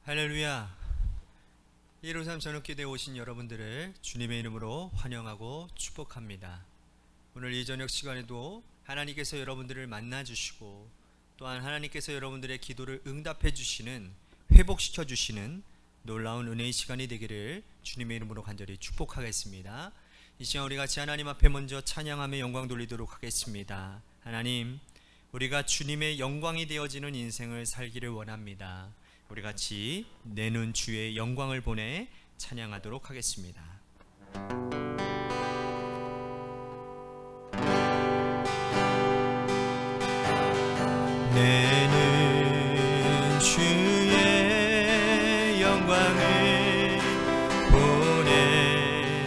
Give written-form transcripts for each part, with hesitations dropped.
할렐루야. 153 저녁기도에 오신 여러분들을 주님의 이름으로 환영하고 축복합니다. 오늘 이 저녁 시간에도 하나님께서 여러분들을 만나주시고 또한 하나님께서 여러분들의 기도를 응답해 주시는, 회복시켜 주시는 놀라운 은혜의 시간이 되기를 주님의 이름으로 간절히 축복하겠습니다. 이 시간 우리 같이 하나님 앞에 먼저 찬양하며 영광 돌리도록 하겠습니다. 하나님, 우리가 주님의 영광이 되어지는 인생을 살기를 원합니다. 우리 같이 내는 주의 영광을 보내 찬양하도록 하겠습니다. 내는 주의 영광을 보내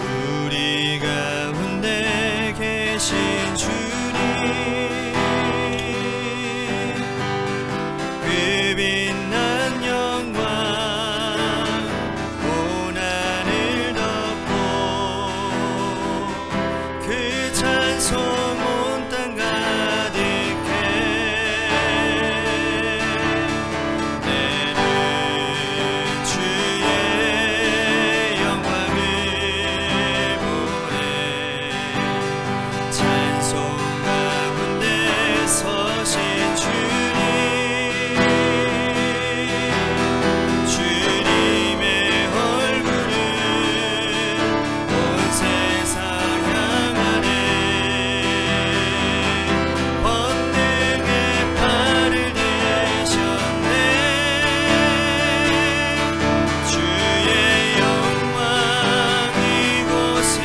우리 가운데 계신 주님, 그 빛난 영광 온 하늘 덮고 그 찬송 온 땅 가득해. 내는 주의 영광을 보내 찬송 가운데 서신 주님, 주님의 얼굴은 온 세상 향하네. 번능의 팔을 드셨네. 주의 영광 이곳에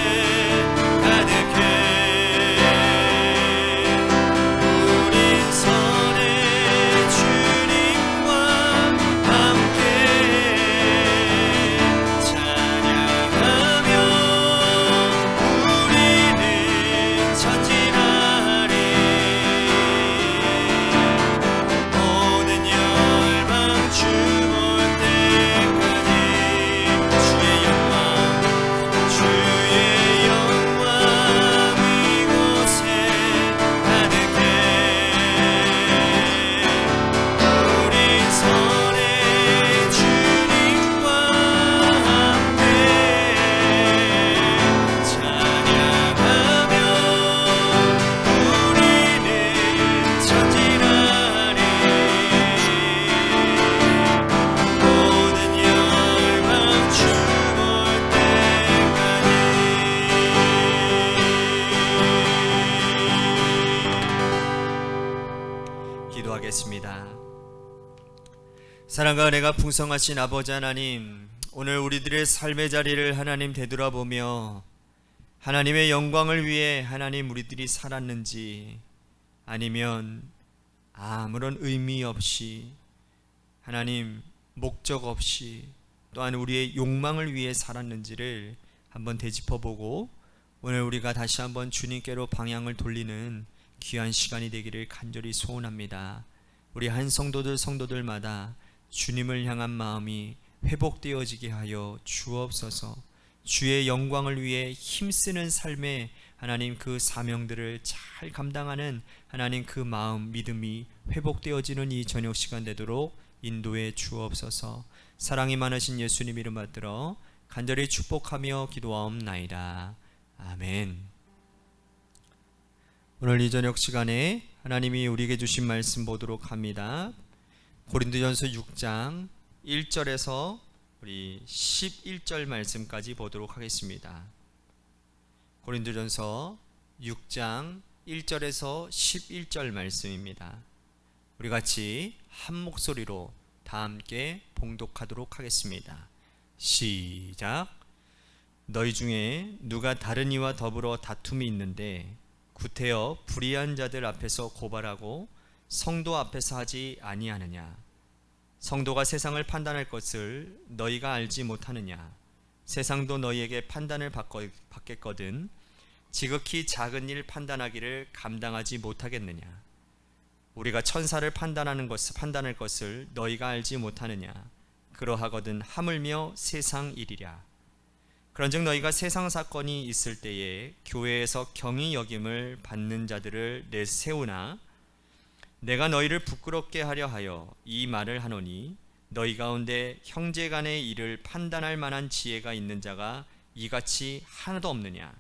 가득해. 우린 선의 주님과 함께 찬양하며 우리는 전진하리. 모든 열방 주 올 때까지 주의 영광 이곳에 가득해. 우린 선의 주님과 함께 찬양하며 우리는 전진하리. 모든 열방 주 올 때까지. 기도하겠습니다. 사랑과 은혜가 풍성하신 아버지 하나님, 오늘 우리들의 삶의 자리를 하나님 되돌아보며 하나님의 영광을 위해 하나님 우리들이 살았는지, 아니면 아무런 의미 없이 하나님 목적 없이 또한 우리의 욕망을 위해 살았는지를 한번 되짚어보고 오늘 우리가 다시 한번 주님께로 방향을 돌리는 귀한 시간이 되기를 간절히 소원합니다. 우리 한 성도들마다 주님을 향한 마음이 회복되어지게 하여 주옵소서. 주의 영광을 위해 힘쓰는 삶에 하나님 그 사명들을 잘 감당하는 하나님 그 마음, 믿음이 회복되어지는 이 저녁 시간 되도록 인도해 주옵소서. 사랑이 많으신 예수님 이름 받들어 간절히 축복하며 기도하옵나이다. 아멘. 오늘 이 저녁 시간에 하나님이 우리에게 주신 말씀 보도록 합니다. 고린도전서 6장 1절에서 우리 11절 말씀까지 보도록 하겠습니다. 고린도전서 6장 1절에서 11절 말씀입니다. 우리 같이 한 목소리로 다 함께 봉독하도록 하겠습니다. 시작. 너희 중에 누가 다른 이와 더불어 다툼이 있는데 구태여 불의한 자들 앞에서 고발하고 성도 앞에서 하지 아니하느냐? 성도가 세상을 판단할 것을 너희가 알지 못하느냐? 세상도 너희에게 판단을 받겠거든 지극히 작은 일 판단하기를 감당하지 못하겠느냐? 우리가 천사를 판단할 것을 너희가 알지 못하느냐? 그러하거든 하물며 세상 일이랴. 그런즉 너희가 세상 사건이 있을 때에 교회에서 경히 여김을 받는 자들을 내세우나 내가 너희를 부끄럽게 하려 하여 이 말을 하노니 너희 가운데 형제 간의 일을 판단할 만한 지혜가 있는 자가 이같이 하나도 없느냐?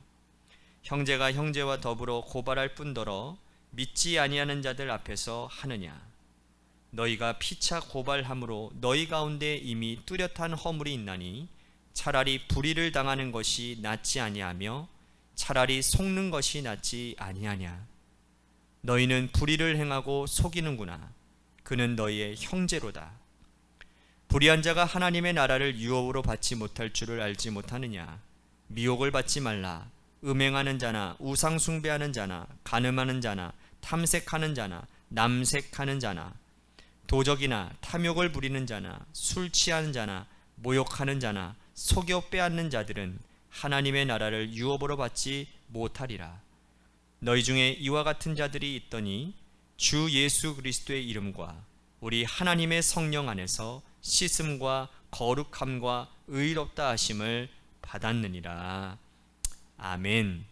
형제가 형제와 더불어 고발할 뿐더러 믿지 아니하는 자들 앞에서 하느냐? 너희가 피차 고발함으로 너희 가운데 이미 뚜렷한 허물이 있나니 차라리 불의를 당하는 것이 낫지 아니하며 차라리 속는 것이 낫지 아니하냐? 너희는 불의를 행하고 속이는구나. 그는 너희의 형제로다. 불의한 자가 하나님의 나라를 유업으로 받지 못할 줄을 알지 못하느냐? 미혹을 받지 말라. 음행하는 자나 우상 숭배하는 자나 간음하는 자나 탐색하는 자나 남색하는 자나 도적이나 탐욕을 부리는 자나 술 취하는 자나 모욕하는 자나 속여 빼앗는 자들은 하나님의 나라를 유업으로 받지 못하리라. 너희 중에 이와 같은 자들이 있더니 주 예수 그리스도의 이름과 우리 하나님의 성령 안에서 씻음과 거룩함과 의롭다 하심을 받았느니라. 아멘.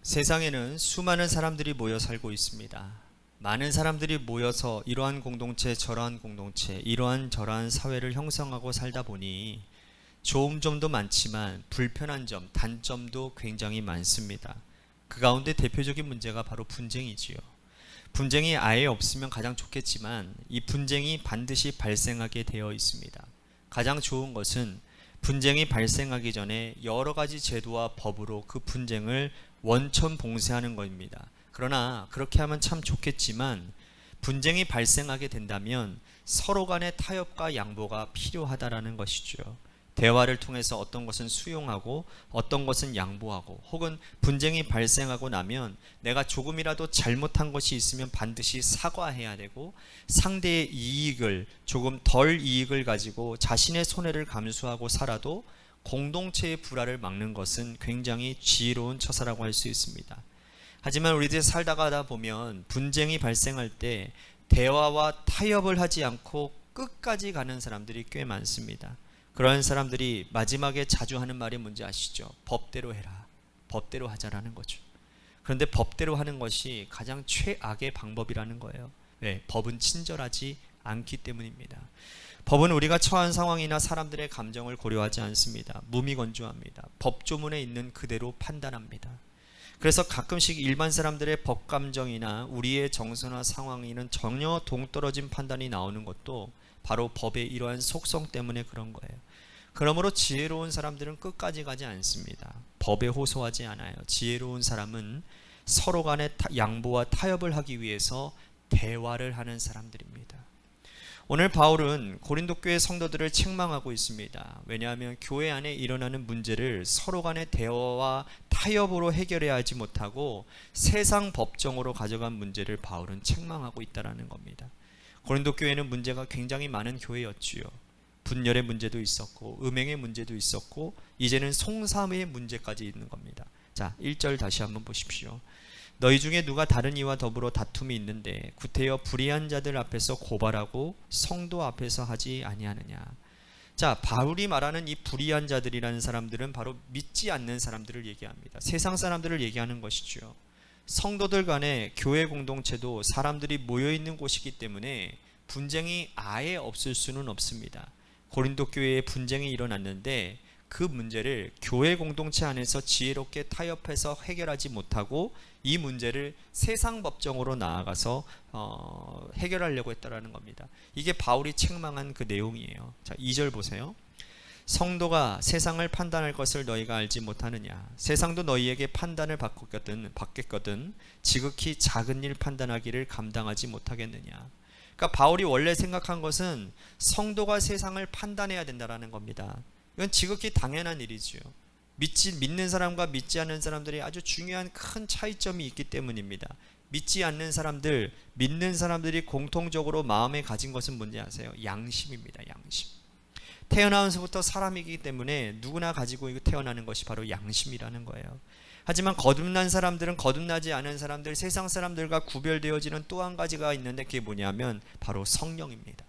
세상에는 수많은 사람들이 모여 살고 있습니다. 많은 사람들이 모여서 이러한 공동체 저러한 공동체 이러한 저러한 사회를 형성하고 살다 보니 좋은 점도 많지만 불편한 점, 단점도 굉장히 많습니다. 그 가운데 대표적인 문제가 바로 분쟁이지요. 분쟁이 아예 없으면 가장 좋겠지만 이 분쟁이 반드시 발생하게 되어 있습니다. 가장 좋은 것은 분쟁이 발생하기 전에 여러 가지 제도와 법으로 그 분쟁을 원천 봉쇄하는 것입니다. 그러나 그렇게 하면 참 좋겠지만 분쟁이 발생하게 된다면 서로 간의 타협과 양보가 필요하다라는 것이죠. 대화를 통해서 어떤 것은 수용하고 어떤 것은 양보하고 혹은 분쟁이 발생하고 나면 내가 조금이라도 잘못한 것이 있으면 반드시 사과해야 되고 상대의 이익을 조금 덜 이익을 가지고 자신의 손해를 감수하고 살아도 공동체의 불화를 막는 것은 굉장히 지혜로운 처사라고 할 수 있습니다. 하지만 우리들이 살다가 하다 보면 분쟁이 발생할 때 대화와 타협을 하지 않고 끝까지 가는 사람들이 꽤 많습니다. 그런 사람들이 마지막에 자주 하는 말이 뭔지 아시죠? 법대로 해라. 법대로 하자라는 거죠. 그런데 법대로 하는 것이 가장 최악의 방법이라는 거예요. 왜? 법은 친절하지 않기 때문입니다. 법은 우리가 처한 상황이나 사람들의 감정을 고려하지 않습니다. 무미건조합니다. 법조문에 있는 그대로 판단합니다. 그래서 가끔씩 일반 사람들의 법감정이나 우리의 정서나 상황에는 전혀 동떨어진 판단이 나오는 것도 바로 법의 이러한 속성 때문에 그런 거예요. 그러므로 지혜로운 사람들은 끝까지 가지 않습니다. 법에 호소하지 않아요. 지혜로운 사람은 서로 간의 양보와 타협을 하기 위해서 대화를 하는 사람들입니다. 오늘 바울은 고린도 교회 성도들을 책망하고 있습니다. 왜냐하면 교회 안에 일어나는 문제를 서로 간의 대화와 타협으로 해결해야 하지 못하고 세상 법정으로 가져간 문제를 바울은 책망하고 있다는 겁니다. 고린도 교회는 문제가 굉장히 많은 교회였지요. 분열의 문제도 있었고 음행의 문제도 있었고 이제는 송사의 문제까지 있는 겁니다. 자, 1절 다시 한번 보십시오. 너희 중에 누가 다른 이와 더불어 다툼이 있는데 구태여 불의한 자들 앞에서 고발하고 성도 앞에서 하지 아니하느냐. 자, 바울이 말하는 이 불의한 자들이라는 사람들은 바로 믿지 않는 사람들을 얘기합니다. 세상 사람들을 얘기하는 것이죠. 성도들 간의 교회 공동체도 사람들이 모여있는 곳이기 때문에 분쟁이 아예 없을 수는 없습니다. 고린도 교회에 분쟁이 일어났는데 그 문제를 교회 공동체 안에서 지혜롭게 타협해서 해결하지 못하고 이 문제를 세상 법정으로 나아가서 해결하려고 했다라는 겁니다. 이게 바울이 책망한 그 내용이에요. 자, 2절 보세요. 성도가 세상을 판단할 것을 너희가 알지 못하느냐. 세상도 너희에게 판단을 받겠거든 지극히 작은 일 판단하기를 감당하지 못하겠느냐. 그러니까 바울이 원래 생각한 것은 성도가 세상을 판단해야 된다라는 겁니다. 이건 지극히 당연한 일이지요. 믿는 사람과 믿지 않는 사람들이 아주 중요한 큰 차이점이 있기 때문입니다. 믿지 않는 사람들, 믿는 사람들이 공통적으로 마음에 가진 것은 뭔지 아세요? 양심입니다. 양심. 태어나면서부터 사람이기 때문에 누구나 가지고 태어나는 것이 바로 양심이라는 거예요. 하지만 거듭난 사람들은 거듭나지 않은 사람들, 세상 사람들과 구별되어지는 또 한 가지가 있는데 그게 뭐냐면 바로 성령입니다.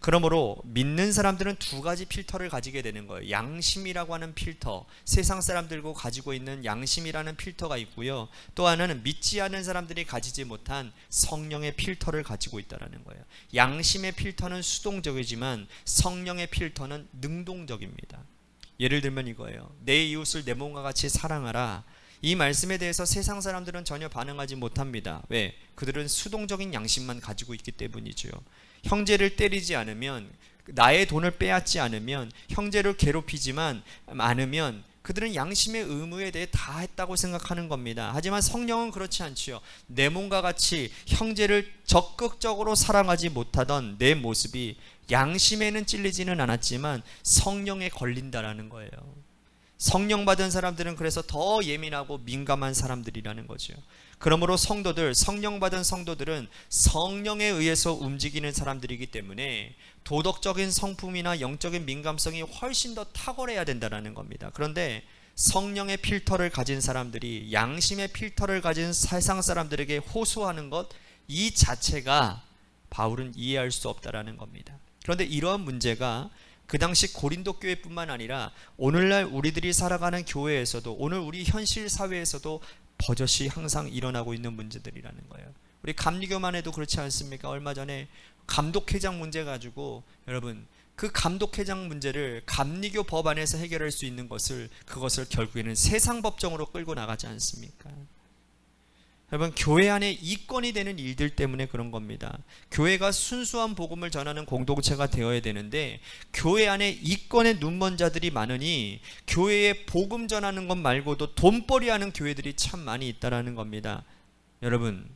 그러므로 믿는 사람들은 두 가지 필터를 가지게 되는 거예요. 양심이라고 하는 필터, 세상 사람들고 가지고 있는 양심이라는 필터가 있고요. 또 하나는 믿지 않는 사람들이 가지지 못한 성령의 필터를 가지고 있다는 거예요. 양심의 필터는 수동적이지만 성령의 필터는 능동적입니다. 예를 들면 이거예요. 내 이웃을 내 몸과 같이 사랑하라. 이 말씀에 대해서 세상 사람들은 전혀 반응하지 못합니다. 왜? 그들은 수동적인 양심만 가지고 있기 때문이죠. 형제를 때리지 않으면, 나의 돈을 빼앗지 않으면, 형제를 괴롭히지만 않으면 그들은 양심의 의무에 대해 다 했다고 생각하는 겁니다. 하지만 성령은 그렇지 않지요. 내 몸과 같이 형제를 적극적으로 사랑하지 못하던 내 모습이 양심에는 찔리지는 않았지만 성령에 걸린다라는 거예요. 성령 받은 사람들은 그래서 더 예민하고 민감한 사람들이라는 거죠. 그러므로 성령 받은 성도들은 성령에 의해서 움직이는 사람들이기 때문에 도덕적인 성품이나 영적인 민감성이 훨씬 더 탁월해야 된다는 겁니다. 그런데 성령의 필터를 가진 사람들이 양심의 필터를 가진 세상 사람들에게 호소하는 것, 이 자체가 바울은 이해할 수 없다라는 겁니다. 그런데 이러한 문제가 그 당시 고린도 교회뿐만 아니라 오늘날 우리들이 살아가는 교회에서도, 오늘 우리 현실 사회에서도 버젓이 항상 일어나고 있는 문제들이라는 거예요. 우리 감리교만 해도 그렇지 않습니까? 얼마 전에 감독회장 문제 가지고, 여러분, 그 감독회장 문제를 감리교 법 안에서 해결할 수 있는 그것을 결국에는 세상 법정으로 끌고 나가지 않습니까? 여러분, 교회 안에 이권이 되는 일들 때문에 그런 겁니다. 교회가 순수한 복음을 전하는 공동체가 되어야 되는데 교회 안에 이권의 눈먼 자들이 많으니 교회에 복음 전하는 것 말고도 돈벌이 하는 교회들이 참 많이 있다라는 겁니다. 여러분,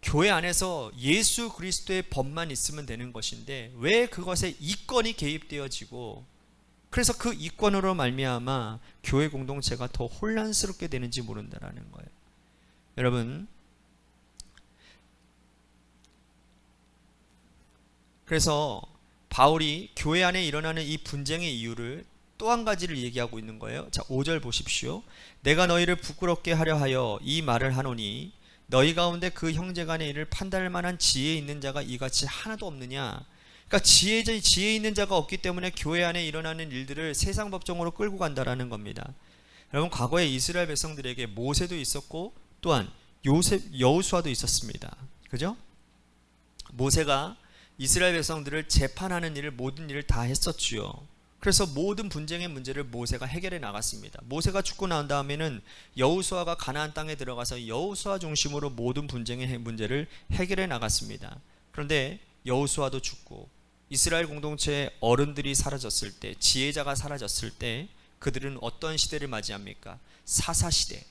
교회 안에서 예수 그리스도의 법만 있으면 되는 것인데 왜 그것에 이권이 개입되어지고, 그래서 그 이권으로 말미암아 교회 공동체가 더 혼란스럽게 되는지 모른다라는 거예요. 여러분, 그래서 바울이 교회 안에 일어나는 이 분쟁의 이유를 또 한 가지를 얘기하고 있는 거예요. 자, 5절 보십시오. 내가 너희를 부끄럽게 하려 하여 이 말을 하노니 너희 가운데 그 형제 간의 일을 판단할 만한 지혜 있는 자가 이같이 하나도 없느냐. 그러니까 지혜 있는 자가 없기 때문에 교회 안에 일어나는 일들을 세상 법정으로 끌고 간다라는 겁니다. 여러분, 과거에 이스라엘 백성들에게 모세도 있었고 또한 여호수아도 있었습니다. 그죠? 모세가 이스라엘 백성들을 재판하는 일을, 모든 일을 다 했었지요. 그래서 모든 분쟁의 문제를 모세가 해결해 나갔습니다. 모세가 죽고 난 다음에는 여호수아가 가나안 땅에 들어가서 여호수아 중심으로 모든 분쟁의 문제를 해결해 나갔습니다. 그런데 여호수아도 죽고 이스라엘 공동체의 어른들이 사라졌을 때, 지혜자가 사라졌을 때 그들은 어떤 시대를 맞이합니까? 사사시대.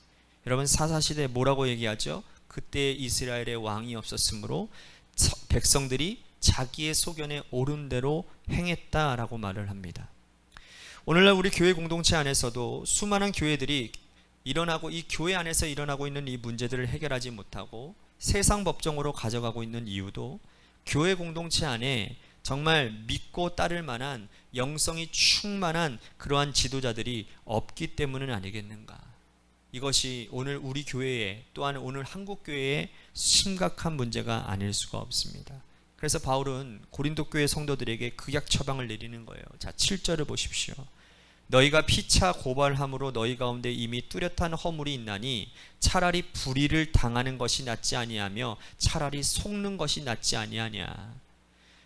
여러분, 사사시대 뭐라고 얘기하죠? 그때 이스라엘의 왕이 없었으므로 백성들이 자기의 소견에 옳은 대로 행했다라고 말을 합니다. 오늘날 우리 교회 공동체 안에서도 수많은 교회들이 일어나고, 이 교회 안에서 일어나고 있는 이 문제들을 해결하지 못하고 세상 법정으로 가져가고 있는 이유도 교회 공동체 안에 정말 믿고 따를 만한 영성이 충만한 그러한 지도자들이 없기 때문은 아니겠는가. 이것이 오늘 우리 교회에, 또한 오늘 한국 교회에 심각한 문제가 아닐 수가 없습니다. 그래서 바울은 고린도 교회 성도들에게 극약 처방을 내리는 거예요. 자, 7절을 보십시오. 너희가 피차 고발함으로 너희 가운데 이미 뚜렷한 허물이 있나니 차라리 불의를 당하는 것이 낫지 아니하며 차라리 속는 것이 낫지 아니하냐.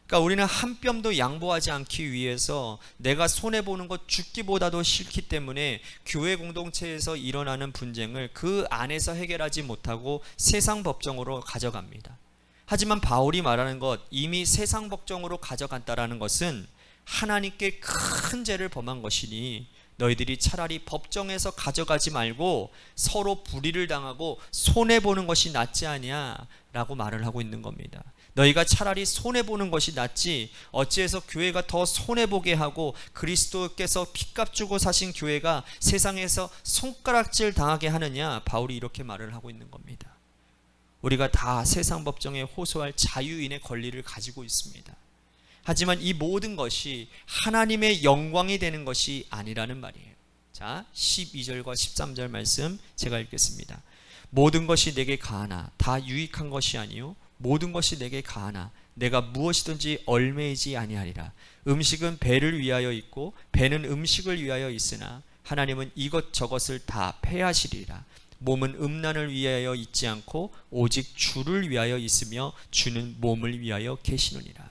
그러니까 우리는 한 뼘도 양보하지 않기 위해서 내가 손해보는 것 죽기보다도 싫기 때문에 교회 공동체에서 일어나는 분쟁을 그 안에서 해결하지 못하고 세상 법정으로 가져갑니다. 하지만 바울이 말하는 것, 이미 세상 법정으로 가져간다라는 것은 하나님께 큰 죄를 범한 것이니 너희들이 차라리 법정에서 가져가지 말고 서로 불의를 당하고 손해보는 것이 낫지 아니냐라고 말을 하고 있는 겁니다. 너희가 차라리 손해보는 것이 낫지 어찌해서 교회가 더 손해보게 하고 그리스도께서 핏값 주고 사신 교회가 세상에서 손가락질 당하게 하느냐. 바울이 이렇게 말을 하고 있는 겁니다. 우리가 다 세상 법정에 호소할 자유인의 권리를 가지고 있습니다. 하지만 이 모든 것이 하나님의 영광이 되는 것이 아니라는 말이에요. 자, 12절과 13절 말씀 제가 읽겠습니다. 모든 것이 내게 가하나 다 유익한 것이 아니요 모든 것이 내게 가하나 내가 무엇이든지 얼매이지 아니하리라. 음식은 배를 위하여 있고 배는 음식을 위하여 있으나 하나님은 이것저것을 다 패하시리라. 몸은 음란을 위하여 있지 않고 오직 주를 위하여 있으며 주는 몸을 위하여 계시느니라.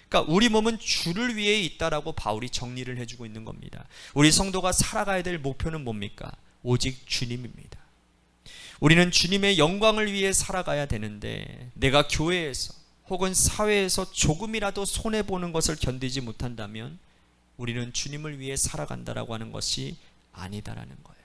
그러니까 우리 몸은 주를 위해 있다라고 바울이 정리를 해주고 있는 겁니다. 우리 성도가 살아가야 될 목표는 뭡니까? 오직 주님입니다. 우리는 주님의 영광을 위해 살아가야 되는데 내가 교회에서 혹은 사회에서 조금이라도 손해보는 것을 견디지 못한다면 우리는 주님을 위해 살아간다라고 하는 것이 아니다라는 거예요.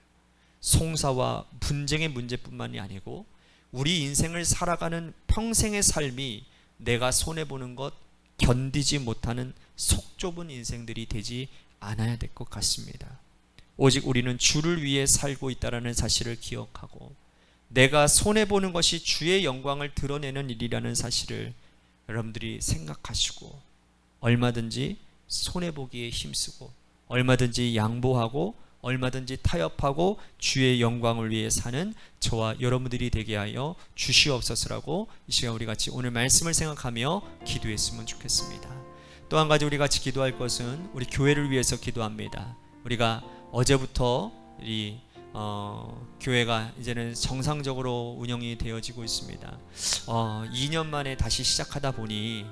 송사와 분쟁의 문제뿐만이 아니고 우리 인생을 살아가는 평생의 삶이 내가 손해보는 것 견디지 못하는 속 좁은 인생들이 되지 않아야 될 것 같습니다. 오직 우리는 주를 위해 살고 있다는 사실을 기억하고 내가 손해보는 것이 주의 영광을 드러내는 일이라는 사실을 여러분들이 생각하시고 얼마든지 손해보기에 힘쓰고 얼마든지 양보하고 얼마든지 타협하고 주의 영광을 위해 사는 저와 여러분들이 되게 하여 주시옵소서라고 이 시간 우리 같이 오늘 말씀을 생각하며 기도했으면 좋겠습니다. 또 한 가지 우리 같이 기도할 것은 우리 교회를 위해서 기도합니다. 우리가 어제부터 이 교회가 이제는 정상적으로 운영이 되어지고 있습니다. 2년 만에 다시 시작하다 보니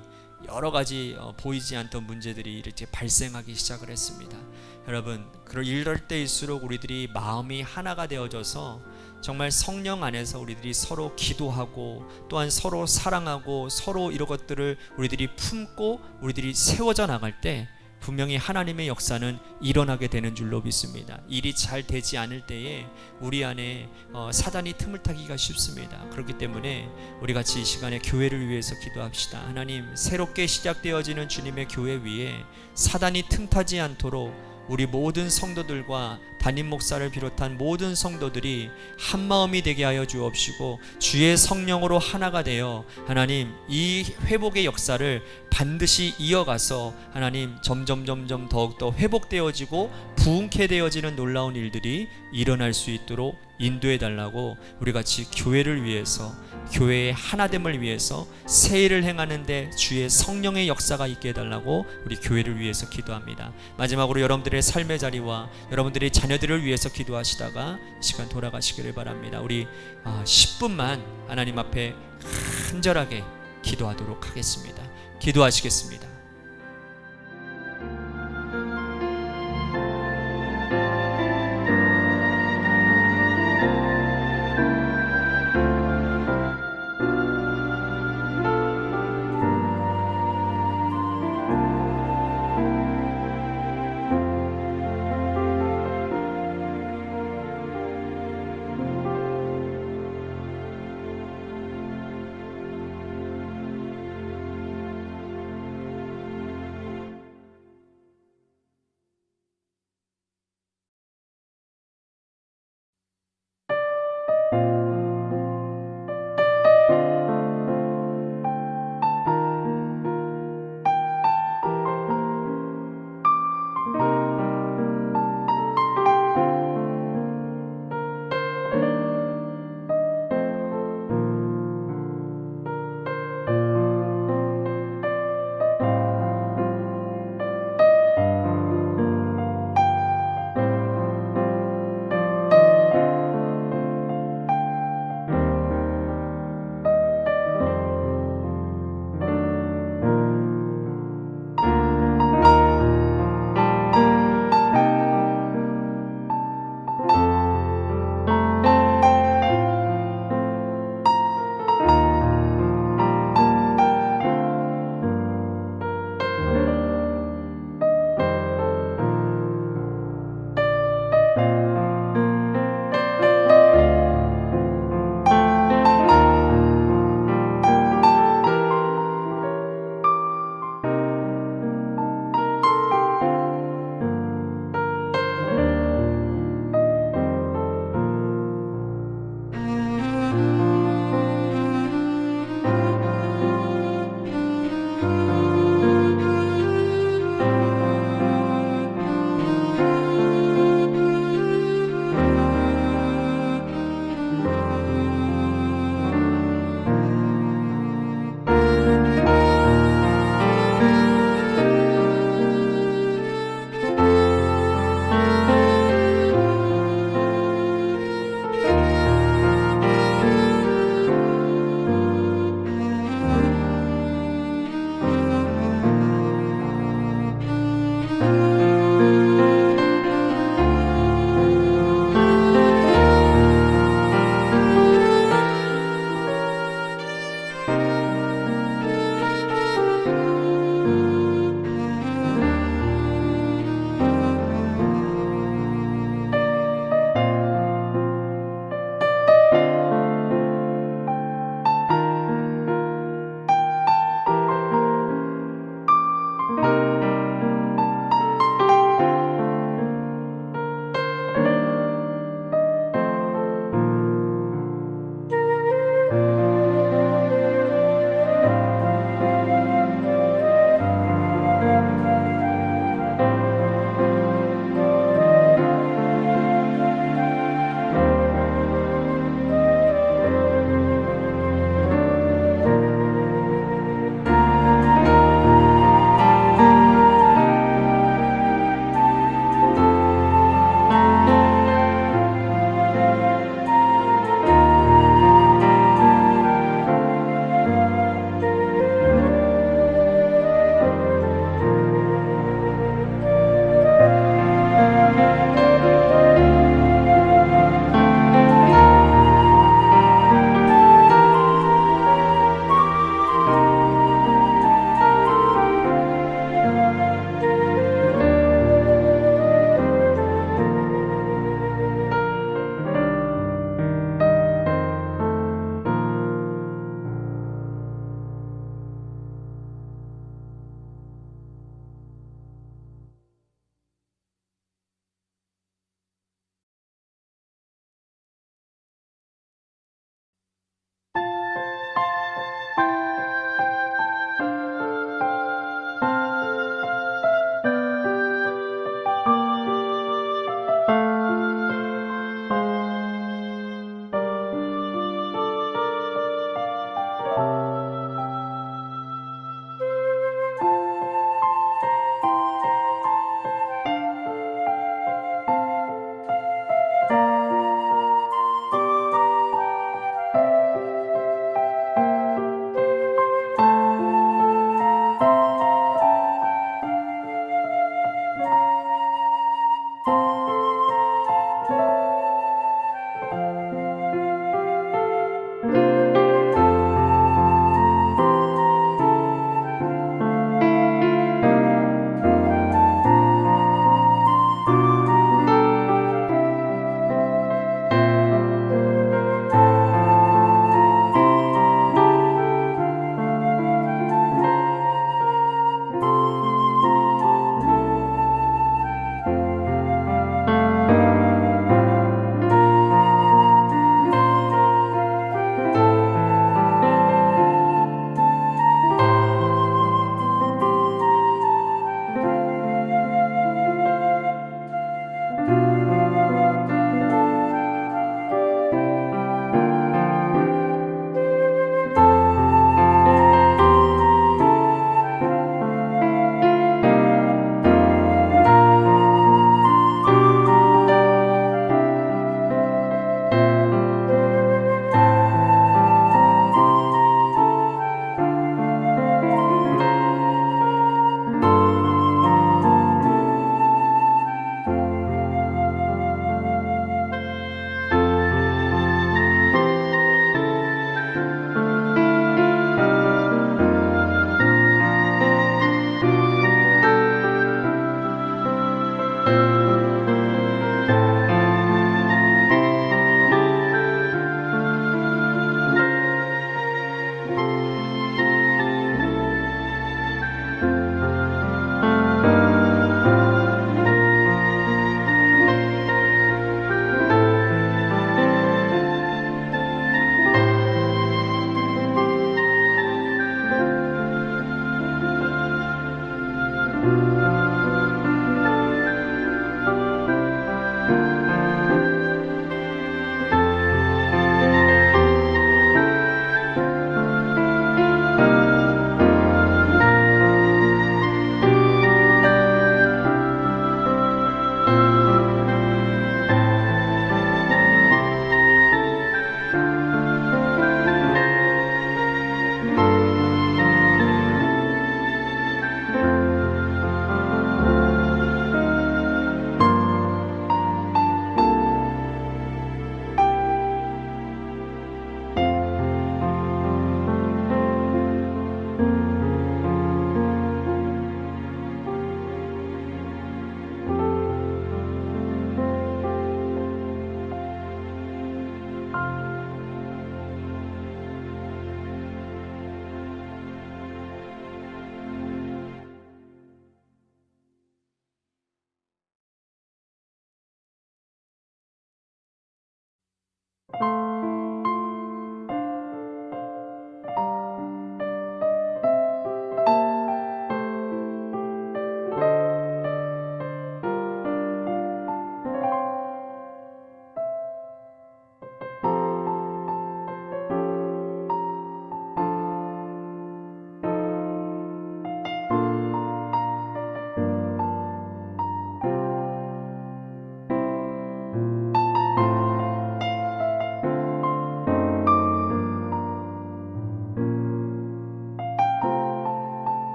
여러 가지 보이지 않던 문제들이 이렇게 발생하기 시작을 했습니다. 여러분, 이럴 때일수록 우리들이 마음이 하나가 되어져서 정말 성령 안에서 우리들이 서로 기도하고 또한 서로 사랑하고 서로 이런 것들을 우리들이 품고 우리들이 세워져 나갈 때 분명히 하나님의 역사는 일어나게 되는 줄로 믿습니다. 일이 잘 되지 않을 때에 우리 안에 사단이 틈을 타기가 쉽습니다. 그렇기 때문에 우리 같이 이 시간에 교회를 위해서 기도합시다. 하나님, 새롭게 시작되어지는 주님의 교회 위에 사단이 틈타지 않도록 우리 모든 성도들과 담임 목사를 비롯한 모든 성도들이 한 마음이 되게 하여 주옵시고 주의 성령으로 하나가 되어 하나님 이 회복의 역사를 반드시 이어가서 하나님 점점 더욱더 회복되어지고 부흥케 되어지는 놀라운 일들이 일어날 수 있도록 인도해 달라고 우리 같이 교회를 위해서 교회의 하나됨을 위해서 새 일을 행하는데 주의 성령의 역사가 있게 해달라고 우리 교회를 위해서 기도합니다. 마지막으로 여러분들의 삶의 자리와 여러분들의 자녀들을 위해서 기도하시다가 시간 돌아가시기를 바랍니다. 우리 10분만 하나님 앞에 간절하게 기도하도록 하겠습니다. 기도하시겠습니다.